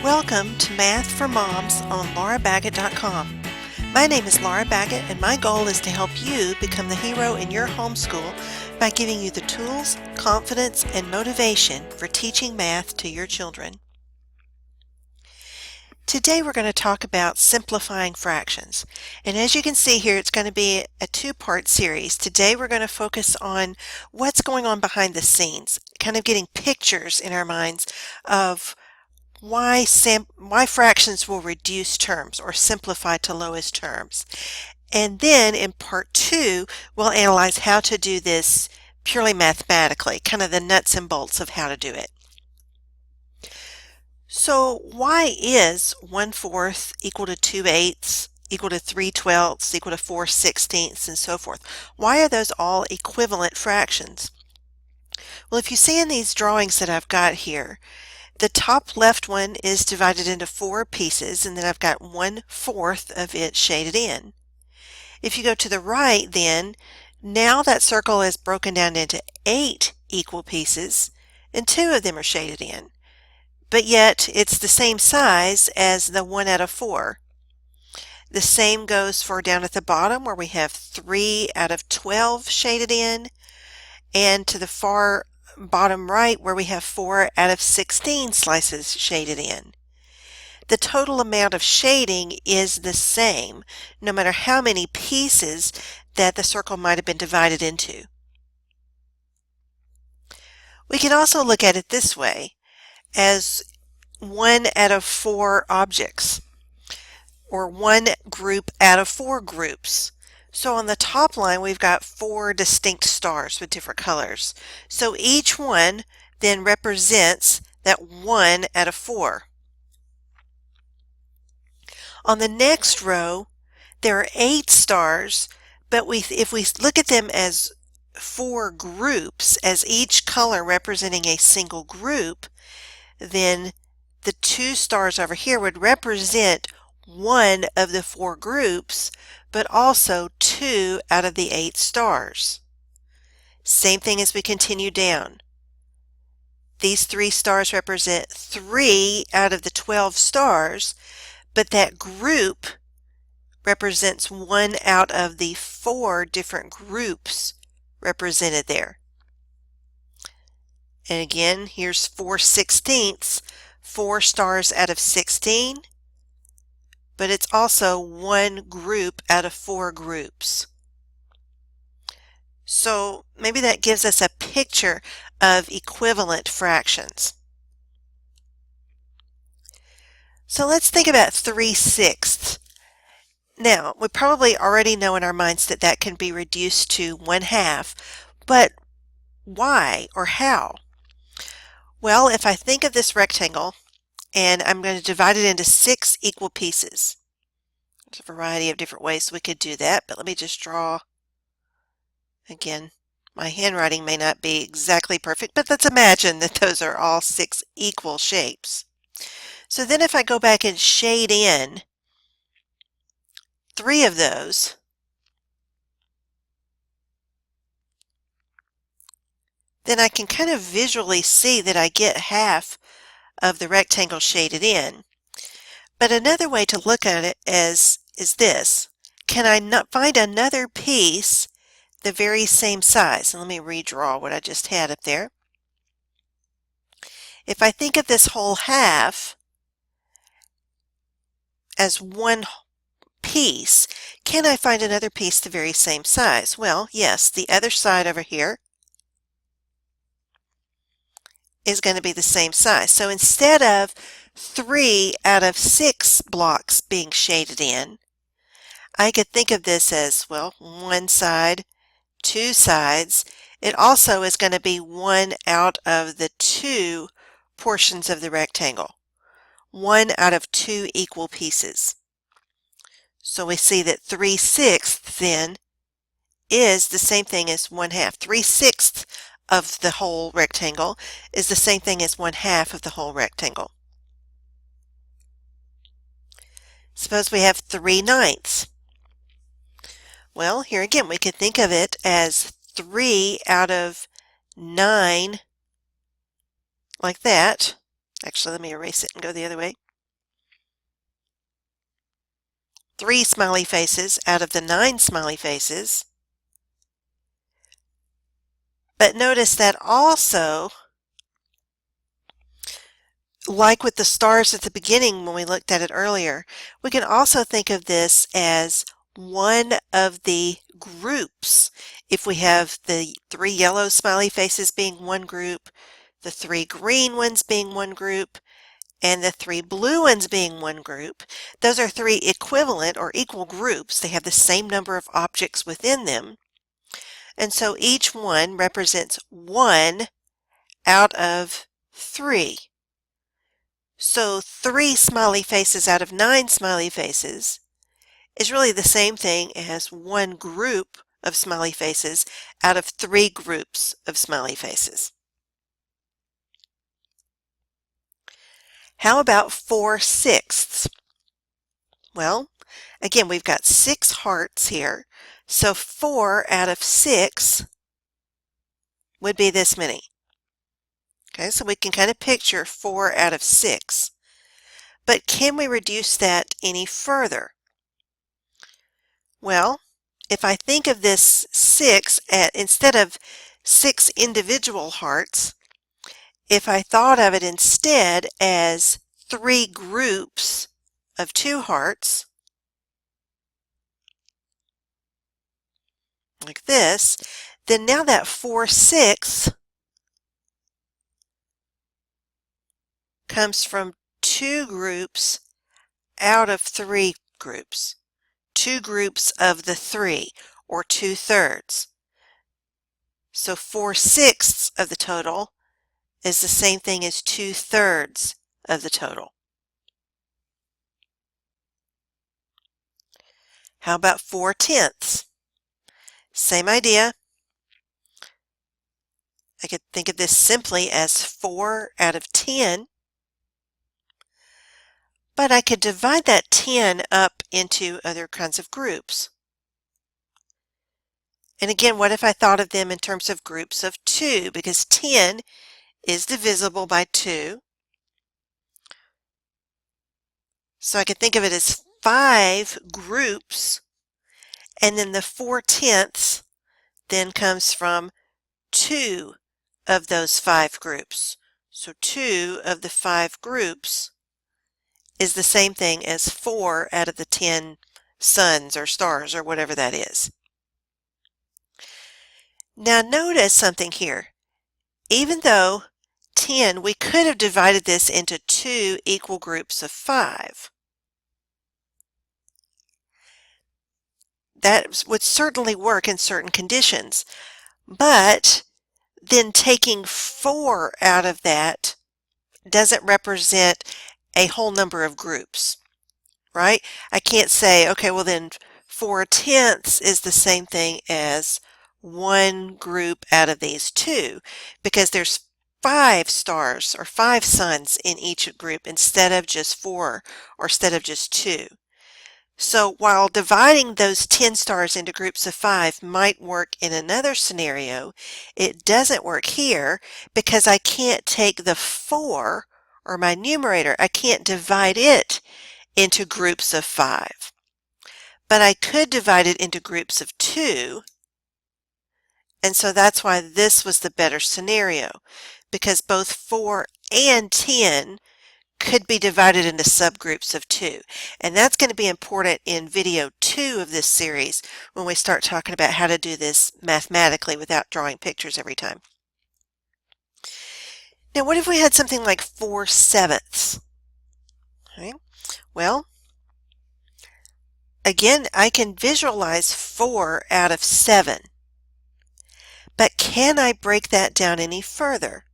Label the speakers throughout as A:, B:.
A: Welcome to Math for Moms on laurabaggett.com. My name is Laura Baggett, and my goal is to help you become the hero in your homeschool by giving you the tools, confidence, and motivation for teaching math to your children. Today we're going to talk about simplifying fractions. And as you can see here, it's going to be a two-part series. Today we're going to focus on what's going on behind the scenes, kind of getting pictures in our minds of why fractions will reduce terms or simplify to lowest terms. And then in part two, we'll analyze how to do this purely mathematically, kind of the nuts and bolts of how to do it. So why is 1/4 equal to 2/8 equal to 3/12 equal to 4/16 and so forth? Why are those all equivalent fractions? Well, if you see in these drawings that I've got here, the top left one is divided into 4 pieces, and then I've got 1/4 of it shaded in. If you go to the right, then, now that circle is broken down into 8 equal pieces, and 2 of them are shaded in. But yet, it's the same size as the 1 out of 4. The same goes for down at the bottom, where we have 3 out of 12 shaded in, and to the far bottom right, where we have 4 out of 16 slices shaded in. The total amount of shading is the same, no matter how many pieces that the circle might have been divided into. We can also look at it this way, as 1 out of 4 objects, or 1 group out of 4 groups. So on the top line, we've got 4 distinct stars with different colors. So each one then represents that 1 out of 4. On the next row, there are 8 stars, but if we look at them as 4 groups, as each color representing a single group, then the 2 stars over here would represent 1 of the 4 groups, but also 2 out of the 8 stars. Same thing as we continue down. These 3 stars represent 3 out of the 12 stars, but that group represents 1 out of the 4 different groups represented there. And again, here's 4/16, 4 stars out of 16, but it's also 1 group out of 4 groups. So maybe that gives us a picture of equivalent fractions. So let's think about 3/6. Now, we probably already know in our minds that that can be reduced to 1/2, but why or how? Well, if I think of this rectangle, and I'm going to divide it into 6 equal pieces. There's a variety of different ways we could do that, but let me just draw. Again, my handwriting may not be exactly perfect, but let's imagine that those are all 6 equal shapes. So then if I go back and shade in 3 of those, then I can kind of visually see that I get half of the rectangle shaded in. But another way to look at it is this. Can I not find another piece the very same size? And let me redraw what I just had up there. If I think of this whole half as one piece, can I find another piece the very same size? Well, yes, the other side over here is going to be the same size. So instead of 3 out of 6 blocks being shaded in, I could think of this as, well, 1 side, 2 sides. It also is going to be 1 out of the 2 portions of the rectangle. 1 out of 2 equal pieces. So we see that 3/6 then is the same thing as 1/2. 3/6 of the whole rectangle is the same thing as 1/2 of the whole rectangle. Suppose we have 3/9. Well, here again, we could think of it as 3 out of 9, like that. Actually, let me erase it and go the other way. 3 smiley faces out of the 9 smiley faces. But notice that also, like with the stars at the beginning when we looked at it earlier, we can also think of this as one of the groups. If we have the 3 yellow smiley faces being one group, the 3 green ones being one group, and the 3 blue ones being one group, those are 3 equivalent or equal groups. They have the same number of objects within them. And so each one represents 1 out of 3. So 3 smiley faces out of 9 smiley faces is really the same thing as 1 group of smiley faces out of 3 groups of smiley faces. How about 4/6? Well, again, we've got 6 hearts here, so 4 out of 6 would be this many. Okay, so we can kind of picture 4 out of 6. But can we reduce that any further? Well, if I think of this 6 instead of 6 individual hearts, if I thought of it instead as 3 groups of 2 hearts, like this, then now that 4/6 comes from 2 groups out of 3 groups. 2 groups of the 3, or 2/3. So 4/6 of the total is the same thing as 2/3 of the total. How about 4/10? Same idea. I could think of this simply as 4 out of 10, but I could divide that 10 up into other kinds of groups. And again, what if I thought of them in terms of groups of 2? Because 10 is divisible by 2. So I could think of it as 5 groups, and then the 4/10 then comes from 2 of those 5 groups. So 2 of the 5 groups is the same thing as 4 out of the 10 suns or stars or whatever that is. Now notice something here. Even though 10, we could have divided this into 2 equal groups of 5. That would certainly work in certain conditions. But then taking 4 out of that doesn't represent a whole number of groups, right? I can't say, okay, well then 4/10 is the same thing as 1 group out of these 2, because there's 5 stars or 5 suns in each group instead of just 4 or instead of just 2. So while dividing those 10 stars into groups of 5 might work in another scenario, it doesn't work here because I can't take the 4, or my numerator, I can't divide it into groups of 5. But I could divide it into groups of 2, and so that's why this was the better scenario, because both 4 and 10 could be divided into subgroups of 2. And that's going to be important in video 2 of this series when we start talking about how to do this mathematically without drawing pictures every time. Now what if we had something like 4/7? Okay. Well, again, I can visualize 4 out of 7. But can I break that down any further?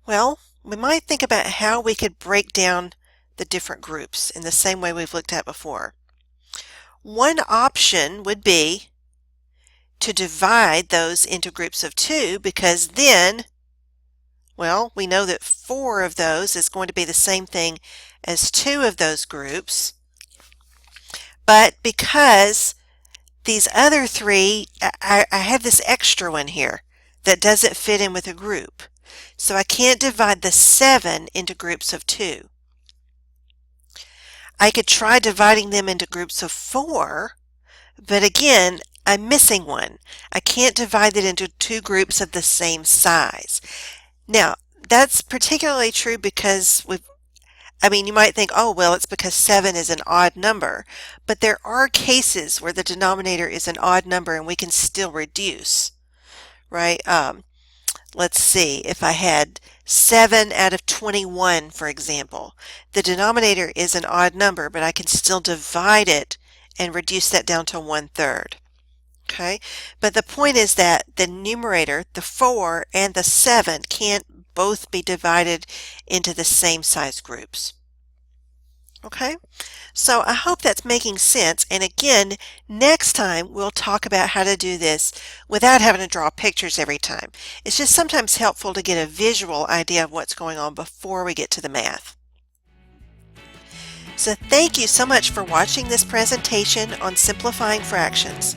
A: Well, we might think about how we could break down the different groups in the same way we've looked at before. One option would be to divide those into groups of 2, because then, well, we know that 4 of those is going to be the same thing as 2 of those groups. But because these other 3, I have this extra one here that doesn't fit in with a group. So I can't divide the 7 into groups of 2. I could try dividing them into groups of 4, but again, I'm missing one. I can't divide it into two groups of the same size. Now, that's particularly true because you might think, oh, well, it's because 7 is an odd number, but there are cases where the denominator is an odd number and we can still reduce, right? Let's see, if I had 7 out of 21, for example, the denominator is an odd number, but I can still divide it and reduce that down to 1/3. Okay, but the point is that the numerator, the 4 and the 7, can't both be divided into the same size groups. Okay, so I hope that's making sense. And again, next time we'll talk about how to do this without having to draw pictures every time. It's just sometimes helpful to get a visual idea of what's going on before we get to the math. So thank you so much for watching this presentation on simplifying fractions.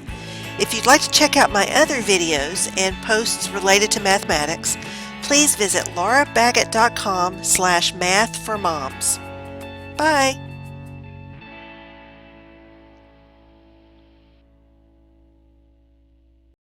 A: If you'd like to check out my other videos and posts related to mathematics, please visit laurabaggett.com/mathformoms. Bye!